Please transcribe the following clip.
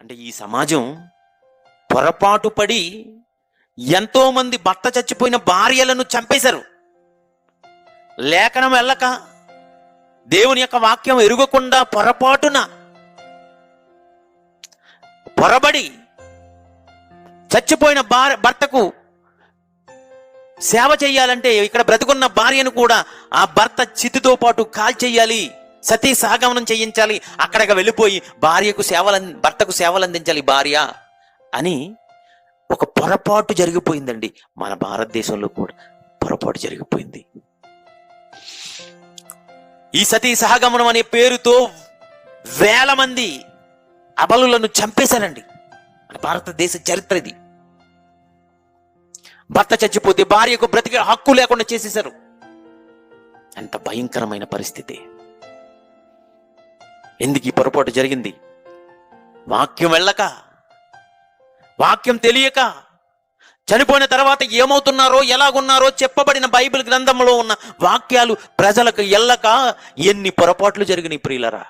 అంటే ఈ సమాజం పొరపాటు పడి ఎంతో మంది భర్త చచ్చిపోయిన భార్యలను చంపేశారు. లేఖనం వెళ్ళక, దేవుని యొక్క వాక్యం ఎరుగకుండా పొరపాటున పొరబడి చచ్చిపోయిన భర్తకు సేవ చేయాలంటే ఇక్కడ బ్రతుకున్న భార్యను కూడా ఆ భర్త చితితో పాటు కాల్చేయాలి, సతీ సహగమనం చేయించాలి, అక్కడికి వెళ్ళిపోయి భర్తకు సేవలు అందించాలి భార్య అని ఒక పొరపాటు జరిగిపోయిందండి. మన భారతదేశంలో కూడా పొరపాటు జరిగిపోయింది. ఈ సతీ సహగమనం అనే పేరుతో వేల మంది అబలులను చంపేశారండి. మన భారతదేశ చరిత్ర ఇది. భర్త చచ్చిపోతే భార్యకు బ్రతికే హక్కు లేకుండా చేసేశారు. ఎంత భయంకరమైన పరిస్థితి. ఎందుకు ఈ పొరపాటు జరిగింది? వాక్యం వెళ్ళక, వాక్యం తెలియక, చనిపోయిన తర్వాత ఏమవుతున్నారో ఎలాగున్నారో చెప్పబడిన బైబిల్ గ్రంథంలో ఉన్న వాక్యాలు ప్రజలకు ఎల్లక ఎన్ని పొరపాట్లు జరిగినాయి ప్రియులరా.